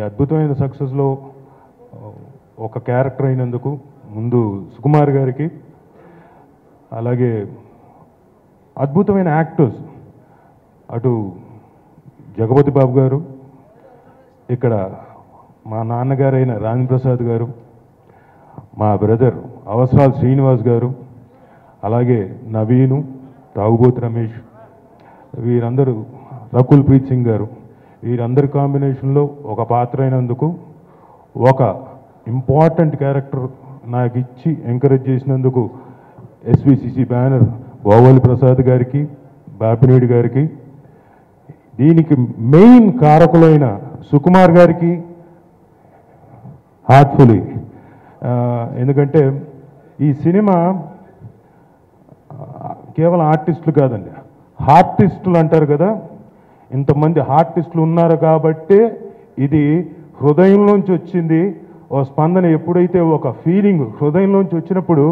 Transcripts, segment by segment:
అద్భుతమైన సక్సెస్లో ఒక క్యారెక్టర్ అయినందుకు ముందు సుకుమార్ గారికి, అలాగే అద్భుతమైన యాక్టర్స్ అటు జగపతి బాబు గారు, ఇక్కడ మా నాన్నగారైన రాజేంద్ర ప్రసాద్ గారు, మా బ్రదర్ అవసరాలు శ్రీనివాస్ గారు, అలాగే నవీను, తాగుబోతు రమేష్, వీరందరూ, రకుల్ ప్రీత్ సింగ్ గారు, వీరందరి కాంబినేషన్లో ఒక పాత్ర అయినందుకు, ఒక ఇంపార్టెంట్ క్యారెక్టర్ నాకు ఇచ్చి ఎంకరేజ్ చేసినందుకు ఎస్విసిసి బ్యానర్ గోవాలి ప్రసాద్ గారికి, బాపినేడి గారికి, దీనికి మెయిన్ కారకులైన సుకుమార్ గారికి హార్ట్ఫుల్లీ, ఎందుకంటే ఈ సినిమా కేవలం ఆర్టిస్టులు కాదండి, హార్టిస్టులు అంటారు కదా, ఇంతమంది హార్టిస్టులు ఉన్నారు కాబట్టే ఇది హృదయంలోంచి వచ్చింది. ఓ స్పందన ఎప్పుడైతే ఒక ఫీలింగ్ హృదయంలోంచి వచ్చినప్పుడు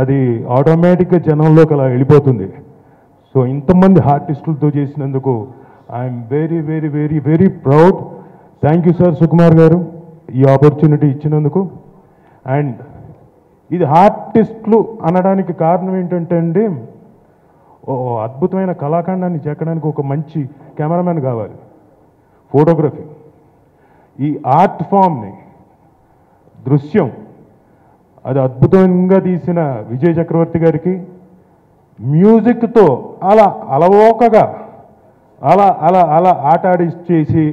అది ఆటోమేటిక్గా జనంలోకి అలా వెళ్ళిపోతుంది. సో ఇంతమంది ఆర్టిస్టులతో చేసినందుకు I'm very very very very proud. Thank you sir Sukumar గారు ఈ ఆపర్చునిటీ ఇచ్చినందుకు. అండ్ ఇది ఆర్టిస్టులు అనడానికి కారణం ఏంటంటే అండి, ఓ అద్భుతమైన కళాఖండాన్ని చెక్కడానికి ఒక మంచి కెమెరామెన్ కావాలి, ఫోటోగ్రఫీ, ఈ ఆర్ట్ ఫామ్ని, దృశ్యం అది అద్భుతంగా తీసిన విజయ్ చక్రవర్తి గారికి, మ్యూజిక్తో అలా అలవోకగా అలా అలా అలా ఆట ఆడిచ్చేసి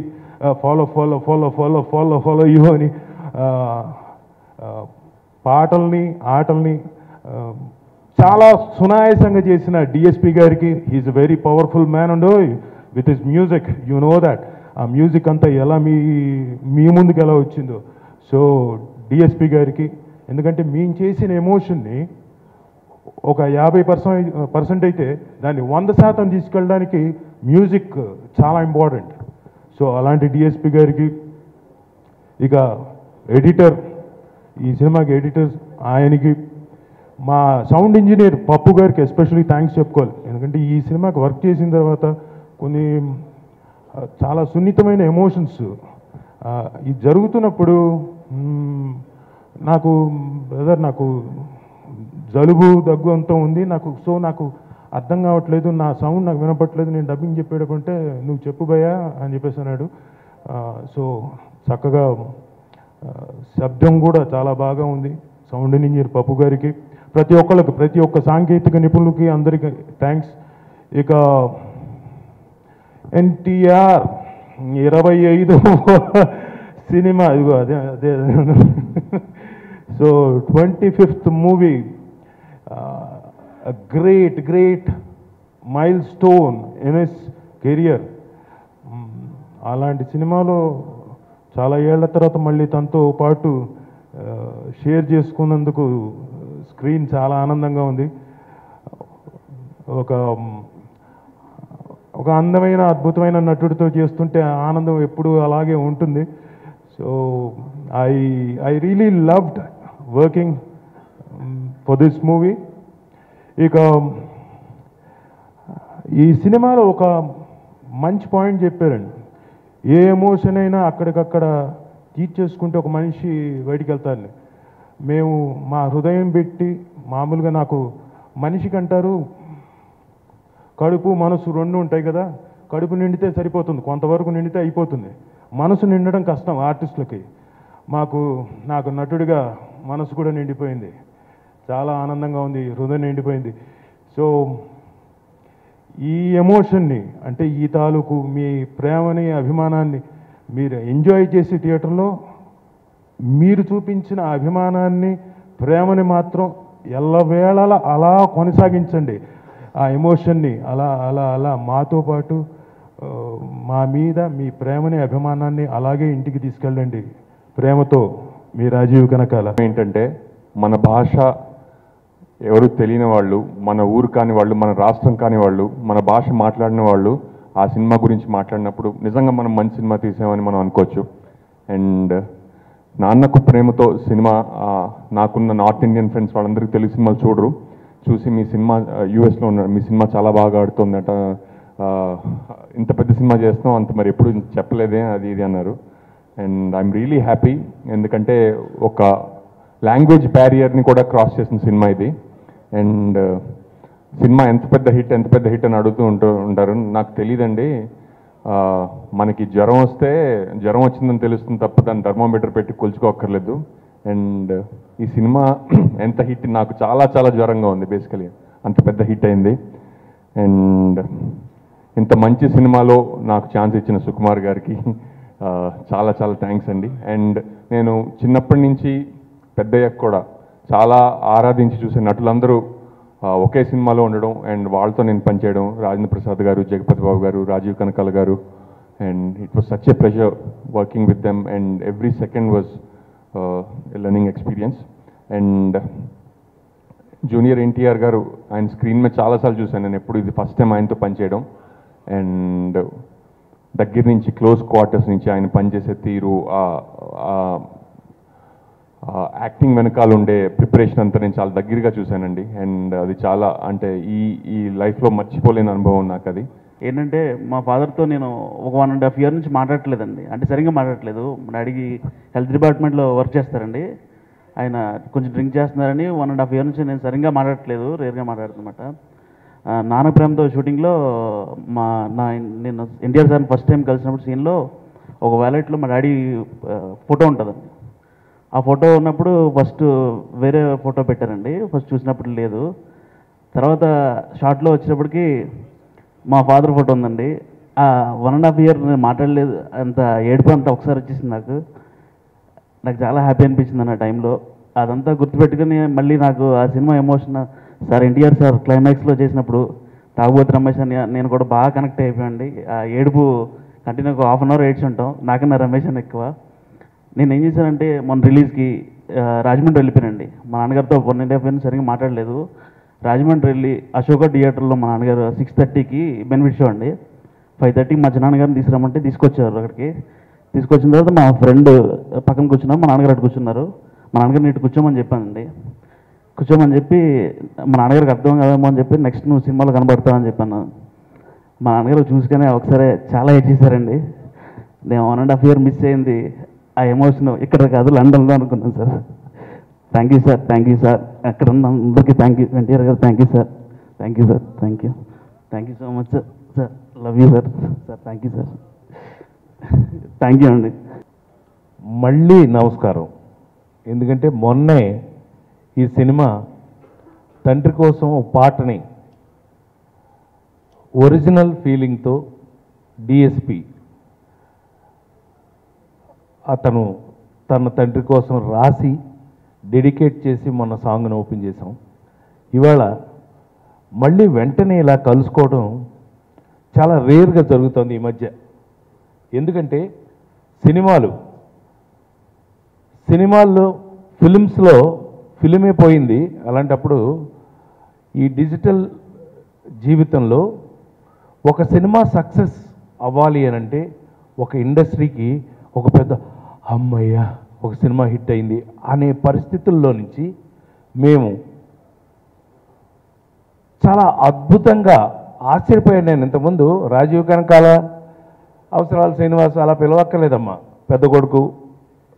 follow follow follow follow follow follow ఇవో అని పాటల్ని ఆటల్ని చాలా సునాయాసంగా చేసిన డిఎస్పి గారికి, he's a very powerful man and with his music, you know that. ఆ మ్యూజిక్ అంతా ఎలా మీ ముందుకు ఎలా వచ్చిందో. సో డిఎస్పి గారికి, ఎందుకంటే మేము చేసిన ఎమోషన్ని ఒక 50% అయితే దాన్ని 100% తీసుకెళ్ళడానికి మ్యూజిక్ చాలా ఇంపార్టెంట్. సో అలాంటి డిఎస్పి గారికి, ఇక ఎడిటర్, ఈ సినిమాకి ఎడిటర్స్ ఆయనకి, మా సౌండ్ ఇంజనీర్ పప్పు గారికి ఎస్పెషల్లీ థ్యాంక్స్ చెప్పుకోవాలి. ఎందుకంటే ఈ సినిమాకి వర్క్ చేసిన తర్వాత కొన్ని చాలా సున్నితమైన ఎమోషన్స్ ఇది జరుగుతున్నప్పుడు నాకు బ్రదర్, నాకు జలుబు దగ్గు అంతా ఉంది నాకు, సో నాకు అర్థం కావట్లేదు, నా సౌండ్ నాకు వినపట్లేదు, నేను డబ్బింగ్ చెప్పేటప్పుంటే నువ్వు చెప్పు భయ్యా అని చెప్పేసి అన్నాడు. సో చక్కగా శబ్దం కూడా చాలా బాగా ఉంది. సౌండ్ ఇంజనీర్ పప్పు గారికి, ప్రతి ఒక్కళ్ళకి, ప్రతి ఒక్క సాంకేతిక నిపుణులకి అందరికీ థ్యాంక్స్. ఇక ఎన్టీఆర్ 25 సినిమా, ఇదిగో అదే అదే so 25th movie, great great mile stone in his career. అలాంటి సినిమాలో చాలా ఏళ్ల తర్వాత మళ్ళీ తనతో పాటు షేర్ చేసుకున్నందుకు స్క్రీన్ చాలా ఆనందంగా ఉంది. ఒక అందమైన అద్భుతమైన నటుడితో చేస్తుంటే ఆనందం ఎప్పుడు అలాగే ఉంటుంది. So I really loved working for this movie. ఇక ఈ సినిమాలో ఒక మంచి పాయింట్ చెప్పారండి, ఏ ఎమోషన్ అయినా అక్కడికక్కడ తీర్చేసుకుంటే ఒక మనిషి బయటికి వెళ్తారు. మేము మా హృదయం పెట్టి, మామూలుగా నాకు మనిషికి అంటారు కడుపు మనసు రెండు ఉంటాయి కదా, కడుపు నిండితే సరిపోతుంది, కొంతవరకు నిండితే అయిపోతుంది, మనసు నిండడం కష్టం ఆర్టిస్టులకి. నాకు నటుడిగా మనసు కూడా నిండిపోయింది, చాలా ఆనందంగా ఉంది, హృదయం నిండిపోయింది. సో ఈ ఎమోషన్ని, అంటే ఈ తాలూకు మీ ప్రేమని, అభిమానాన్ని మీరు ఎంజాయ్ చేసి థియేటర్లో మీరు చూపించిన అభిమానాన్ని, ప్రేమని మాత్రం ఎల్లవేళలా అలా కొనసాగించండి. ఆ ఎమోషన్ని అలా అలా అలా మాతో పాటు మా మీద మీ ప్రేమని, అభిమానాన్ని అలాగే ఇంటికి తీసుకెళ్ళండి. ప్రేమతో మీ రాజీవ్ కనకాల. ఏంటంటే మన భాష ఎవరు తెలియని వాళ్ళు, మన ఊరు కాని వాళ్ళు, మన రాష్ట్రం కాని వాళ్ళు, మన భాష మాట్లాడిన వాళ్ళు ఆ సినిమా గురించి మాట్లాడినప్పుడు నిజంగా మనం మంచి సినిమా తీసామని మనం అనుకోవచ్చు. అండ్ నాన్నకు ప్రేమతో సినిమా, నాకున్న నార్త్ ఇండియన్ ఫ్రెండ్స్ వాళ్ళందరికీ తెలుగు సినిమాలు చూసి మీ సినిమా యూఎస్లో ఉన్నారు, మీ సినిమా చాలా బాగా ఆడుతుందట, ఇంత పెద్ద సినిమా చేస్తాం అంత మరి ఎప్పుడు చెప్పలేదే అది ఇది అన్నారు. అండ్ ఐఎమ్ రియలీ హ్యాపీ, ఎందుకంటే ఒక లాంగ్వేజ్ బ్యారియర్ని కూడా క్రాస్ చేసిన సినిమా ఇది. అండ్ సినిమా ఎంత పెద్ద హిట్ అని అడుగుతూ ఉంటారు. నాకు తెలియదండి, మనకి జ్వరం వస్తే జ్వరం వచ్చిందని తెలుస్తుంది తప్ప దాన్ని థర్మోమీటర్ పెట్టి కొలుచుకోక్కర్లేదు. అండ్ ఈ సినిమా ఎంత హిట్, నాకు చాలా చాలా జ్వరంగా ఉంది బేసికలీ, అంత పెద్ద హిట్ అయింది. అండ్ ఇంత మంచి సినిమాలో నాకు ఛాన్స్ ఇచ్చిన సుకుమార్ గారికి చాలా చాలా థ్యాంక్స్ అండి. అండ్ నేను చిన్నప్పటి నుంచి పెద్దయ్యాక కూడా చాలా ఆరాధించి చూసే నటులందరూ ఒకే సినిమాలో ఉండడం అండ్ వాళ్ళతో నేను పనిచేయడం, రాజేంద్ర ప్రసాద్ గారు, జగపతి బాబు గారు, రాజీవ్ కనకాల గారు, and it was such a pleasure working with them and every second was a learning experience. And junior NTR గారు, ఆయన స్క్రీన్ మీద చాలాసార్లు చూశాను నేను, ఎప్పుడు ఇది ఫస్ట్ టైం ఆయనతో పనిచేయడం. అండ్ దగ్గర నుంచి క్లోజ్ క్వార్టర్స్ నుంచి ఆయన పనిచేసే తీరు, యాక్టింగ్ వెనకాల ఉండే ప్రిపరేషన్ అంతా నేను చాలా దగ్గరగా చూశానండి. అండ్ అది చాలా, అంటే ఈ లైఫ్లో మర్చిపోలేని అనుభవం నాకు అది. ఏంటంటే మా ఫాదర్తో నేను ఒక 1.5 year నుంచి మాట్లాడట్లేదండి, అంటే సరిగ్గా మాట్లాడట్లేదు. మా డాడీకి హెల్త్ డిపార్ట్మెంట్లో వర్క్ చేస్తారండి, ఆయన కొంచెం డ్రింక్ చేస్తున్నారని 1.5 year నుంచి నేను సరిగ్గా మాట్లాడట్లేదు, రేర్గా మాట్లాడుతున్నమాట. నాన్న ప్రేమతో షూటింగ్లో నేను ఎన్టీఆర్ సార్ని ఫస్ట్ టైం కలిసినప్పుడు సీన్లో ఒక వ్యాలెట్లో మా డాడీ ఫోటో ఉంటుందండి. ఆ ఫోటో ఉన్నప్పుడు ఫస్ట్ వేరే ఫోటో పెట్టారండి, ఫస్ట్ చూసినప్పుడు లేదు. తర్వాత షార్ట్లో వచ్చేటప్పటికి మా ఫాదర్ ఫోటో ఉందండి. 1.5 year నేను మాట్లాడలేదు, అంత ఏడుపు అంతా ఒకసారి వచ్చేసింది నాకు చాలా హ్యాపీ అనిపించింది అన్న టైంలో. అదంతా గుర్తుపెట్టుకుని మళ్ళీ నాకు ఆ cinema emotion sir NTR sir క్లైమాక్స్లో చేసినప్పుడు తాగుబోతు రమేష్ అని నేను కూడా బాగా కనెక్ట్ అయిపోయండి. ఆ ఏడుపు కంటిన్యూ ఒక 1/2 hour ఏడ్చి ఉంటాం, నాకన్నా రమేష్ అని ఎక్కువ. నేను ఏం చేశానంటే మొన్న రిలీజ్కి రాజమండ్రి వెళ్ళిపోయానండి. మా నాన్నగారితో 1.5 year సరిగ్గా మాట్లాడలేదు. రాజమండ్రి వెళ్ళి అశోక థియేటర్లో మా నాన్నగారు 6:30కి బెనిఫిట్ షో అండి, 5:30కి మా చిన్నాన్నగారిని తీసుకురమ్మంటే తీసుకొచ్చారు. అక్కడికి తీసుకొచ్చిన తర్వాత మా ఫ్రెండ్ పక్కన కూర్చున్నారు, మా నాన్నగారు అటు కూర్చున్నారు. మా నాన్నగారిని ఇటు కూర్చోమని చెప్పానండి. కూర్చోమని చెప్పి మా నాన్నగారికి అర్థం కాదేమో అని చెప్పి నెక్స్ట్ నువ్వు సినిమాలో కనబడతావని చెప్పాను. మా నాన్నగారు చూసుకునే ఒకసారి చాలా చేశారండి. నేను 1.5 year మిస్ అయింది, ఆ ఎమోషన్ ఇక్కడ కాదు లండన్లో అనుకున్నాను sir. Thank you sir, thank you sir, అక్కడ ఉన్న అందరికీ థ్యాంక్ యూ. ఎన్టీఆర్ గారు thank you sir, thank you sir, thank you so much sir. Sir love you sir, thank you sir, thank you అండి. మళ్ళీ నమస్కారం. ఎందుకంటే మొన్నే ఈ సినిమా తండ్రి కోసం ఒక పాటని ఒరిజినల్ ఫీలింగ్తో డిఎస్పి అతను తన తండ్రి కోసం రాసి డెడికేట్ చేసి మొన్న సాంగ్ను ఓపెన్ చేసాం. ఇవాళ మళ్ళీ వెంటనే ఇలా కలుసుకోవడం చాలా రేర్గా జరుగుతుంది ఈ మధ్య. ఎందుకంటే సినిమాల్లో ఫిలిమ్స్లో ఫిలిమే పోయింది. అలాంటప్పుడు ఈ డిజిటల్ జీవితంలో ఒక సినిమా సక్సెస్ అవ్వాలి అని అంటే ఒక ఇండస్ట్రీకి ఒక పెద్ద అమ్మయ్య ఒక సినిమా హిట్ అయింది అనే పరిస్థితుల్లో నుంచి మేము చాలా అద్భుతంగా ఆశ్చర్యపోయాను. నేను ఇంతకుముందు రాజీవ్ కనకాల, అవసరాల శ్రీనివాస్ అలా పిలవక్కర్లేదమ్మా, పెద్ద కొడుకు,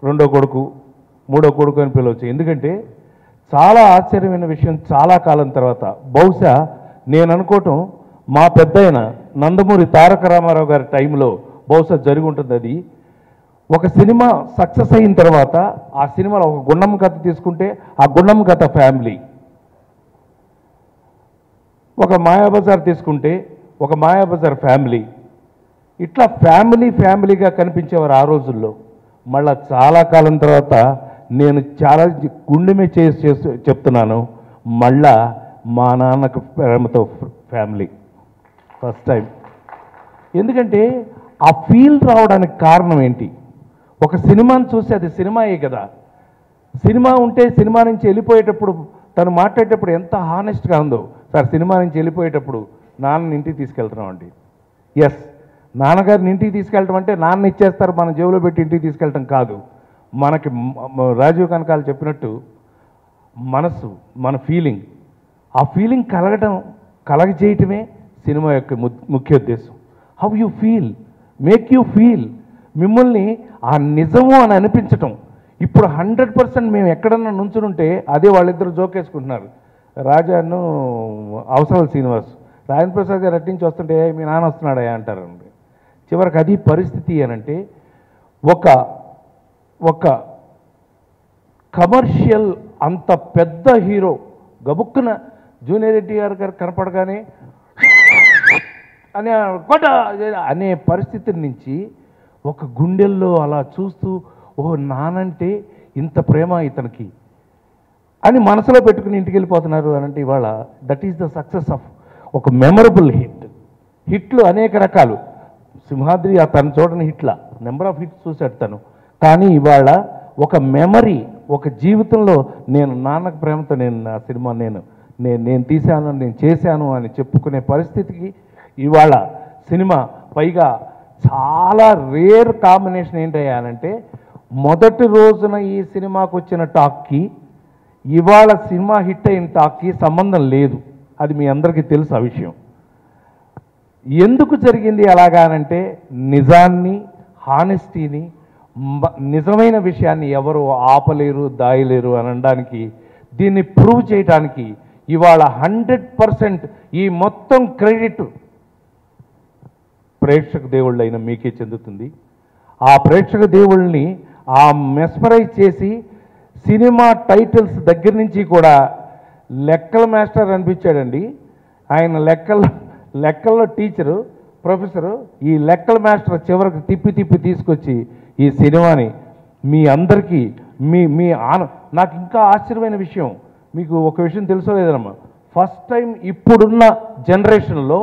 రెండో కొడుకు, మూడో కొడుకు అని పిలవచ్చు. ఎందుకంటే చాలా ఆశ్చర్యమైన విషయం, చాలా కాలం తర్వాత బహుశా నేను అనుకోవటం మా పెద్దయిన నందమూరి తారక రామారావు గారి టైంలో బహుశా జరిగి ఉంటుంది. అది ఒక సినిమా సక్సెస్ అయిన తర్వాత ఆ సినిమాలో ఒక గుండమ్మ కథ తీసుకుంటే ఆ గుండమ్మ కథ ఫ్యామిలీ, ఒక మాయాబజార్ తీసుకుంటే ఒక మాయాబజార్ ఫ్యామిలీ, ఇట్లా ఫ్యామిలీగా కనిపించేవారు ఆ రోజుల్లో. మళ్ళా చాలా కాలం తర్వాత నేను చాలా గుండెమే చేసి చెప్తున్నాను, మళ్ళా మా Nannaku Prematho family first time. ఎందుకంటే ఆ ఫీల్ రావడానికి కారణం ఏంటి? ఒక సినిమాని చూసి అది సినిమాయే కదా. సినిమా ఉంటే సినిమా నుంచి వెళ్ళిపోయేటప్పుడు తను మాట్లాడేటప్పుడు ఎంత హానెస్ట్గా ఉందో. సార్ సినిమా నుంచి వెళ్ళిపోయేటప్పుడు నాన్నని ఇంటికి తీసుకెళ్తున్నామండి. ఎస్, నాన్నగారిని ఇంటికి తీసుకెళ్ళటం అంటే నాన్న ఇచ్చేస్తారు మన జేబులో పెట్టి ఇంటికి తీసుకెళ్ళటం కాదు. మనకి రాజీవ్ కనకాల చెప్పినట్టు మనసు, మన ఫీలింగ్, ఆ ఫీలింగ్ కలగజేయటమే సినిమా యొక్క ముఖ్య ఉద్దేశం. How you feel, make you feel. మిమ్మల్ని ఆ నిజము అని అనిపించటం. ఇప్పుడు 100% మేము ఎక్కడన్నా నుంచునుంటే అదే వాళ్ళిద్దరు జోకేసుకుంటున్నారు, రాజాను అవసరాల శ్రీనివాస్. రాజేంద్ర ప్రసాద్ గారు అట్టించి వస్తుంటే మీ నాన్న వస్తున్నాడా అంటారండి. చివరికి అది పరిస్థితి అనంటే ఒక కమర్షియల్ అంత పెద్ద హీరో గబుక్కున జూనియర్ ఎన్టీఆర్ గారు కనపడగానే అనే కొట్ట అనే పరిస్థితి నుంచి ఒక గుండెల్లో అలా చూస్తూ ఓ నానంటే ఇంత ప్రేమ ఇతనికి అని మనసులో పెట్టుకుని ఇంటికి వెళ్ళిపోతున్నారు అనంటే ఇవాళ that is the success of ఒక మెమరబుల్ హిట్లు అనేక రకాలు. సింహాద్రి తను చూడని హిట్ల నెంబర్ ఆఫ్ హిట్స్ చూశాడు తను. కానీ ఇవాళ ఒక మెమరీ, ఒక జీవితంలో నేను నాన్నకు ప్రేమతో నేను నా సినిమా నేను తీశాను, నేను చేశాను అని చెప్పుకునే పరిస్థితికి ఇవాళ సినిమా. పైగా చాలా రేర్ కాంబినేషన్ ఏంటయ్యానంటే మొదటి రోజున ఈ సినిమాకు వచ్చిన టాక్కి ఇవాళ సినిమా హిట్ అయిన టాక్కి సంబంధం లేదు. అది మీ అందరికీ తెలుసు ఆ విషయం. ఎందుకు జరిగింది అలాగానంటే నిజాన్ని, హానెస్టీని, నిజమైన విషయాన్ని ఎవరు ఆపలేరు, దాయలేరు అనడానికి, దీన్ని ప్రూవ్ చేయడానికి ఇవాళ 100% ఈ మొత్తం క్రెడిట్ ప్రేక్షక దేవుళ్ళైన మీకే చెందుతుంది. ఆ ప్రేక్షక దేవుళ్ళని ఆ మెస్మరైజ్ చేసి సినిమా టైటిల్స్ దగ్గర నుంచి కూడా లెక్కల మాస్టర్ అనిపించాడండి ఆయన. లెక్కల్లో టీచరు, ప్రొఫెసరు, ఈ లెక్కల మాస్టర్ చివరికి తిప్పి తీసుకొచ్చి ఈ సినిమాని మీ అందరికీ నాకు ఇంకా ఆశ్చర్యమైన విషయం, మీకు ఒక విషయం తెలుసో లేదమ్మా, ఫస్ట్ టైం ఇప్పుడున్న జనరేషన్లో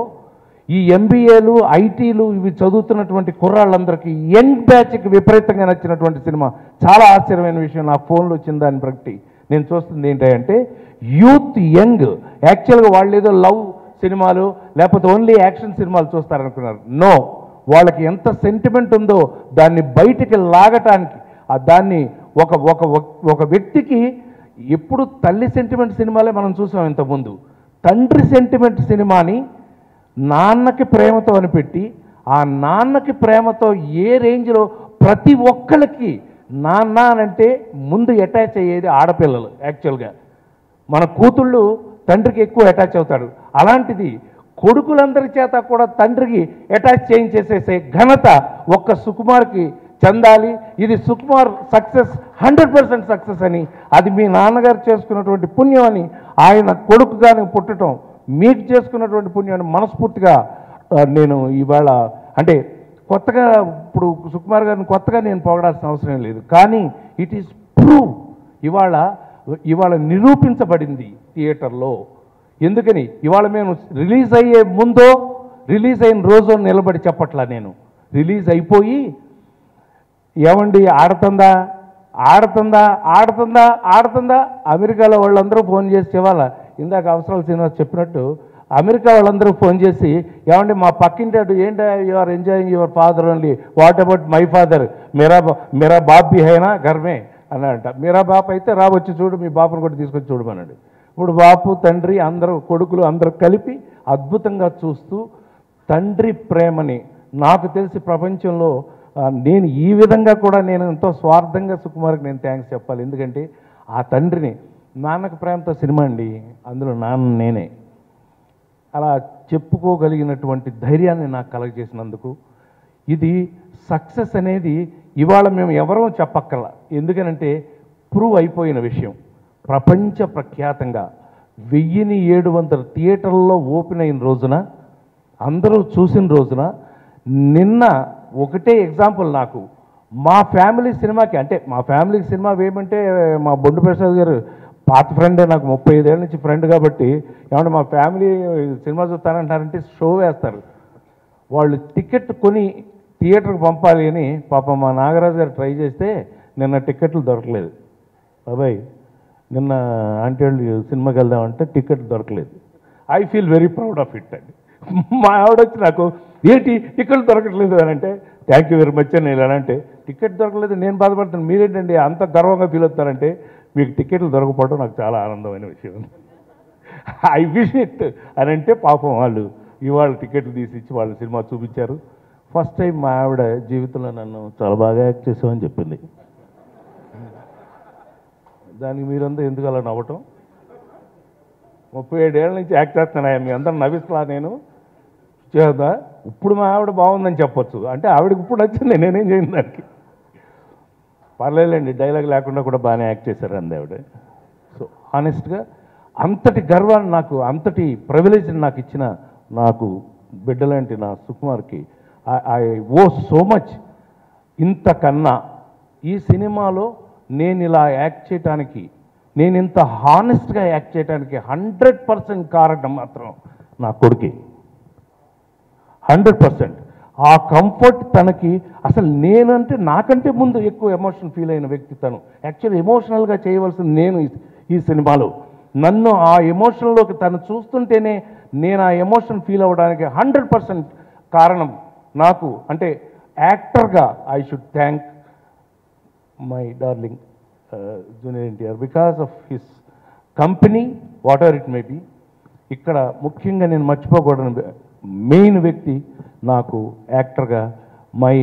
ఈ ఎంబీఏలు, ఐటీలు ఇవి చదువుతున్నటువంటి కుర్రాళ్ళందరికీ యంగ్ బ్యాచ్కి విపరీతంగా నచ్చినటువంటి సినిమా. చాలా ఆశ్చర్యమైన విషయం, నా ఫోన్లో వచ్చిన దాన్ని బట్టి నేను చూస్తుంది ఏంటంటే యూత్ యంగ్. యాక్చువల్గా వాళ్ళు ఏదో లవ్ సినిమాలు లేకపోతే ఓన్లీ యాక్షన్ సినిమాలు చూస్తారనుకున్నారు. నో, వాళ్ళకి ఎంత సెంటిమెంట్ ఉందో దాన్ని బయటికి లాగటానికి, దాన్ని ఒక వ్యక్తికి ఎప్పుడు తల్లి సెంటిమెంట్ సినిమాలే మనం చూసాం ఇంతకుముందు. తండ్రి సెంటిమెంట్ సినిమాని నాన్నకి ప్రేమతో అనిపెట్టి ఆ నాన్నకి ప్రేమతో ఏ రేంజ్లో ప్రతి ఒక్కళ్ళకి నాన్న అంటే ముందు అటాచ్ అయ్యేది ఆడపిల్లలు. యాక్చువల్గా మన కూతుళ్ళు తండ్రికి ఎక్కువ అటాచ్ అవుతాడు. అలాంటిది కొడుకులందరి చేత కూడా తండ్రికి అటాచ్ చేయించేసేసే ఘనత ఒక్క సుకుమార్కి చెందాలి. ఇది సుకుమార్ సక్సెస్, 100% సక్సెస్ అని, అది మీ నాన్నగారు చేసుకున్నటువంటి పుణ్యం అని, ఆయన కొడుకుగానే పుట్టడం మీకు చేసుకున్నటువంటి పుణ్యాన్ని మనస్ఫూర్తిగా నేను ఇవాళ అంటే కొత్తగా ఇప్పుడు సుకుమార్ గారిని కొత్తగా నేను పొగడాల్సిన అవసరం లేదు. కానీ ఇట్ ఈస్ ప్రూవ్ ఇవాళ నిరూపించబడింది థియేటర్లో. ఎందుకని ఇవాళ మేము రిలీజ్ అయ్యే ముందో రిలీజ్ అయిన రోజు నిలబడి చెప్పట్లా, నేను రిలీజ్ అయిపోయి ఏమండి ఆడుతుందా అమెరికాలో వాళ్ళందరూ ఫోన్ చేసి ఇవాళ ఇందాక అవసరాల శ్రీనివాస్ చెప్పినట్టు అమెరికా వాళ్ళందరూ ఫోన్ చేసి ఏమండి మా పక్కింటాడు ఏంటి you are enjoying your father only, what about my father, మేరా బాప్ భీ హైనా ఘర్మే అన్నాడంట. మీరా బాప్ అయితే వచ్చి చూడు, మీ బాపును కూడా తీసుకొచ్చి చూడమన్నాడు. ఇప్పుడు బాపు తండ్రి అందరూ కొడుకులు అందరూ కలిపి అద్భుతంగా చూస్తూ తండ్రి ప్రేమని నాకు తెలిసి ప్రపంచంలో నేను ఈ విధంగా కూడా నేను ఎంతో స్వార్థంగా సుకుమార్కి నేను థ్యాంక్స్ చెప్పాలి. ఎందుకంటే ఆ తండ్రిని నాన్నకు ప్రేమతో సినిమా అండి, అందులో నాన్న నేనే అలా చెప్పుకోగలిగినటువంటి ధైర్యాన్ని నాకు కలగజేసినందుకు ఇది సక్సెస్ అనేది ఇవాళ మేము ఎవరో చెప్పక్కర్లా. ఎందుకనంటే ప్రూవ్ అయిపోయిన విషయం. ప్రపంచ ప్రఖ్యాతంగా 1700 థియేటర్లలో ఓపెన్ అయిన రోజున, అందరూ చూసిన రోజున, నిన్న ఒకటే ఎగ్జాంపుల్ నాకు మా ఫ్యామిలీ సినిమాకి, అంటే మా ఫ్యామిలీకి సినిమా వేయమంటే మా బొండు ప్రసాద్ గారు పాత ఫ్రెండే, నాకు 35 ఏళ్ళ నుంచి ఫ్రెండ్ కాబట్టి ఏమంటే మా ఫ్యామిలీ సినిమా చూస్తానంటారంటే షో వేస్తారు. వాళ్ళు టికెట్ కొని థియేటర్కి పంపాలి అని పాపం మా నాగరాజు గారు ట్రై చేస్తే నిన్న టికెట్లు దొరకలేదు. బాబాయ్ నిన్న ఆంటీ వాళ్ళు సినిమాకి వెళ్దామంటే టికెట్ దొరకలేదు. I feel very proud of it అండి. మా ఆవిడ వచ్చి నాకు ఏంటి టికెట్ దొరకట్లేదు అని అంటే థ్యాంక్ యూ వెరీ మచ్ అని నేను అంటే టికెట్ దొరకలేదు నేను బాధపడుతాను, మీరేంటండి అంత గర్వంగా ఫీల్ అవుతారంటే మీకు టికెట్లు దొరకపోవడం నాకు చాలా ఆనందమైన విషయం. ఐ విష్ ఇట్ అని అంటే పాపం వాళ్ళు ఇవాళ టికెట్లు తీసి ఇచ్చి వాళ్ళ సినిమా చూపించారు. ఫస్ట్ టైం మా ఆవిడ జీవితంలో నన్ను చాలా బాగా యాక్ట్ చేసామని చెప్పింది. దానికి మీరంతా ఎందుకు అలా నవ్వటం? 37 ఏళ్ళ నుంచి యాక్ట్ చేస్తున్నా, మీ అందరూ నవ్విస్తా నేను చేద్దా. ఇప్పుడు మా ఆవిడ బాగుందని చెప్పొచ్చు, అంటే ఆవిడకి ఇప్పుడు వచ్చింది, నేనేం చేయను దానికి. పర్లేదులేండి, డైలాగ్ లేకుండా కూడా బాగానే యాక్ట్ చేశారు అంది ఆవిడ. సో హానెస్ట్గా అంతటి గర్వాన్ని నాకు, అంతటి ప్రివిలేజ్ నాకు ఇచ్చిన నాకు బిడ్డలాంటి నా సుకుమార్కి ఐ ఓ సో మచ్. ఇంతకన్నా ఈ సినిమాలో నేను ఇలా యాక్ట్ చేయటానికి, నేను ఇంత హానెస్ట్గా యాక్ట్ చేయడానికి 100% కారణం మాత్రం నా కొడుకే. 100%. ఆ కంఫర్ట్ తనకి, అసలు నేనంటే నాకంటే ముందు ఎక్కువ ఎమోషన్ ఫీల్ అయిన వ్యక్తి తను. యాక్చువల్లీ ఎమోషనల్గా చేయవలసింది నేను ఈ సినిమాలో. నన్ను ఆ ఎమోషన్లోకి తను చూస్తుంటేనే నేను ఆ ఎమోషన్ ఫీల్ అవ్వడానికి 100% కారణం నాకు. అంటే యాక్టర్గా I should thank my darling junior NTR because of his company, whatever it may be. ఇక్కడ ముఖ్యంగా నేను మర్చిపోకూడని మెయిన్ వ్యక్తి నాకు యాక్టర్గా మై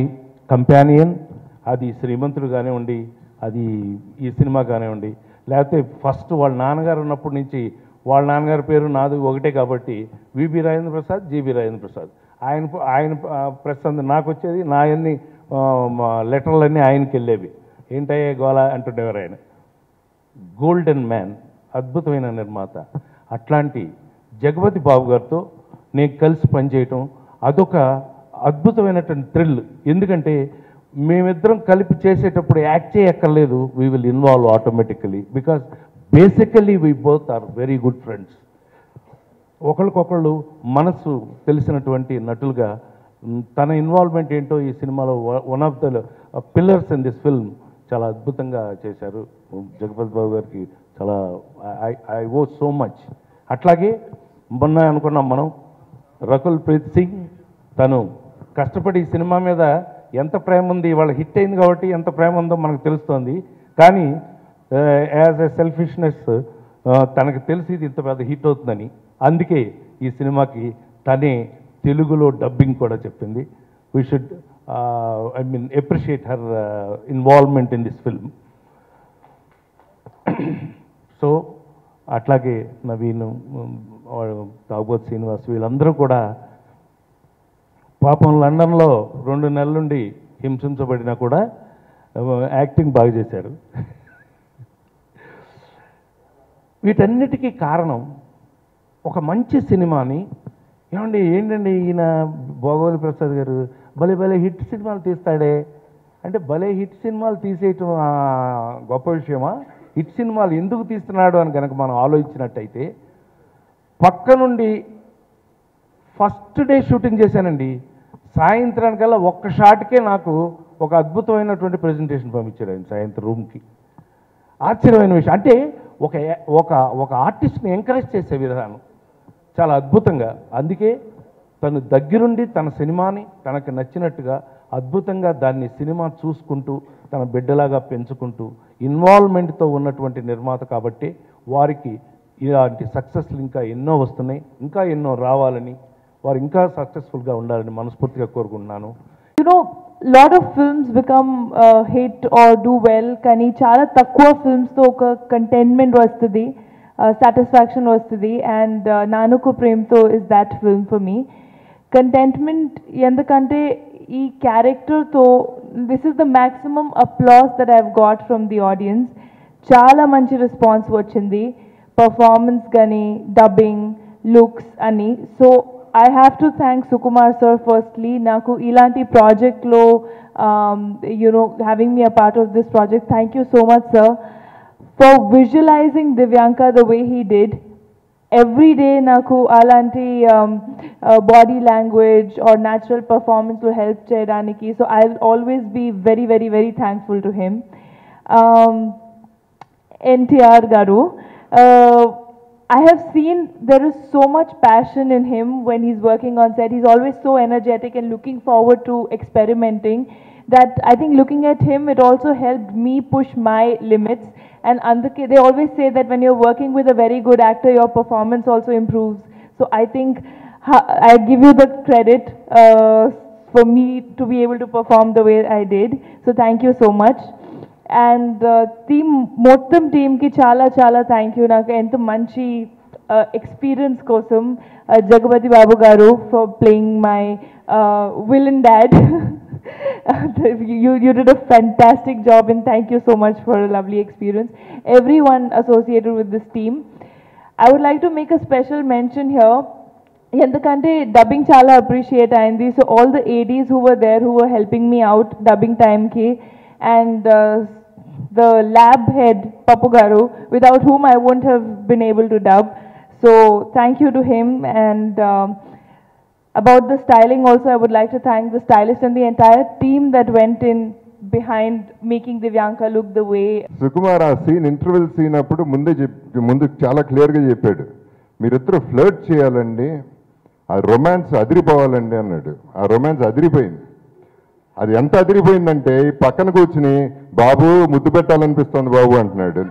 కంపానియన్. అది శ్రీమంతుడు కానివ్వండి, అది ఈ సినిమా కానివ్వండి, లేకపోతే ఫస్ట్ వాళ్ళ నాన్నగారు ఉన్నప్పటి నుంచి, వాళ్ళ నాన్నగారి పేరు నాది ఒకటే కాబట్టి విబి రాజేంద్ర ప్రసాద్, జీబీ రాజేంద్ర ప్రసాద్. ఆయన ప్రస్తుతం నాకు వచ్చేది, నా అన్ని లెటర్లన్నీ ఆయనకి వెళ్ళేవి. ఏంటయ్యే గోళ అంటుండేవారు ఆయన. గోల్డెన్ మ్యాన్, అద్భుతమైన నిర్మాత. అట్లాంటి జగపతి బాబు గారితో నేను కలిసి పనిచేయటం అదొక అద్భుతమైనటువంటి థ్రిల్. ఎందుకంటే మేమిద్దరం కలిపి చేసేటప్పుడు యాక్ట్ చేయక్కర్లేదు, we will involve automatically because basically we both are very good friends. ఒకరికొకళ్ళు మనసు తెలిసినటువంటి నటులుగా తన ఇన్వాల్వ్మెంట్ ఏంటో ఈ సినిమాలో one of the pillars in this film చాలా అద్భుతంగా చేశారు. జగపతి బాబు గారికి చాలా ఐ ఓ సో మచ్. అట్లాగే మొన్న అనుకున్నాం మనం, రకుల్ ప్రీత్ సింగ్ తను కష్టపడి ఈ సినిమా మీద ఎంత ప్రేమ ఉంది, ఇవాళ హిట్ అయింది కాబట్టి ఎంత ప్రేమ ఉందో మనకు తెలుస్తోంది. కానీ యాజ్ ఎ సెల్ఫిష్నెస్ తనకు తెలిసి ఇది ఇంత పెద్ద హిట్ అవుతుందని, అందుకే ఈ సినిమాకి తనే తెలుగులో డబ్బింగ్ కూడా చెప్పింది. We should I mean appreciate her involvement in this film. So అట్లాగే నవీన్, తాగుబోతు శ్రీనివాస్, వీళ్ళందరూ కూడా పాపం లండన్లో 2 నెలల నుండి హింసించబడినా కూడా యాక్టింగ్ బాగా చేశారు. వీటన్నిటికీ కారణం ఒక మంచి సినిమాని, ఏంటండి ఈయన భోగవల్లి ప్రసాద్ గారు భలే భలే హిట్ సినిమాలు తీస్తాడే అంటే, భలే హిట్ సినిమాలు తీసేయటం గొప్ప విషయమా? హిట్ సినిమాలు ఎందుకు తీస్తున్నాడు అని కనుక మనం ఆలోచించినట్టయితే, పక్క నుండి ఫస్ట్ డే షూటింగ్ చేశానండి, సాయంత్రానికల్లా ఒక్క షాట్కే నాకు ఒక అద్భుతమైనటువంటి ప్రెజెంటేషన్ పంపించాడు ఆయన సాయంత్రం రూమ్కి. ఆశ్చర్యమైన విషయం అంటే, ఒక ఆర్టిస్ట్ని ఎంకరేజ్ చేసే విధానం చాలా అద్భుతంగా. అందుకే తను దగ్గరుండి తన సినిమాని తనకు నచ్చినట్టుగా అద్భుతంగా దాన్ని సినిమా చూసుకుంటూ తన బిడ్డలాగా పెంచుకుంటూ ఇన్వాల్వ్మెంట్తో ఉన్నటువంటి నిర్మాత కాబట్టి వారికి ఇలాంటి సక్సెస్లు ఇంకా ఎన్నో వస్తున్నాయి, ఇంకా ఎన్నో రావాలని, వారు ఇంకా సక్సెస్ఫుల్గా ఉండాలని మనస్ఫూర్తిగా కోరుకుంటున్నాను. Lot of films become hit or do well, కానీ చాలా తక్కువ ఫిల్మ్స్తో ఒక కంటెంట్మెంట్ వస్తుంది, సాటిస్ఫాక్షన్ వస్తుంది. అండ్ నానుకు ప్రేమ్తో is that film for me. Contentment ఎందుకంటే ఈ క్యారెక్టర్తో this is the maximum applause that I have got from the audience. చాలా మంచి రెస్పాన్స్ వచ్చింది, పర్ఫార్మెన్స్ కానీ, డబ్బింగ్, లుక్స్ అని. So I have to thank Sukumar sir firstly. Naku ilanti project lo, having me a part of this project. Thank you so much, sir, for visualizing Divyanka the way he did. Every day naku alanti body language or natural performance will help cheyadaniki. So I'll always be very, very, very thankful to him. NTR garu. I have seen there is so much passion in him when he's working on set. He's always so energetic and looking forward to experimenting that I think looking at him, it also helped me push my limits. And they always say that when you're working with a very good actor, your performance also improves. So I think I give you the credit for me to be able to perform the way I did. So thank you so much. And మొత్తం టీమ్కి చాలా చాలా thank you. నాకు ఎంత మంచి experience కోసం జగపతి బాబు గారు for playing my villain dad. You did a fantastic job, and thank you so much for a lovely experience. Everyone associated with this team. I would like to make a special mention here. ఎందుకంటే dubbing చాలా appreciate అయింది. So all the ADs who were there, who were helping me out dubbing టైంకి, and the lab head Papu Garu, without whom I wouldn't have been able to dub. So thank you to him. And about the styling also, I would like to thank the stylist and the entire team that went in behind making Divyanka look the way. Sukumar ఆ scene interval scene అప్పుడు ముందు చాలా క్లియర్గా చెప్పాడు, మీరిద్దరు flirt చేయాలండి, ఆ romance అదిరిపోవాలండి అన్నాడు. ఆ రొమాన్స్ అదిరిపోయింది. అది ఎంత అదిరిపోయిందంటే పక్కన కూర్చుని బాబు ముద్దు పెట్టాలనిపిస్తుంది బాబు అంటున్నాడు.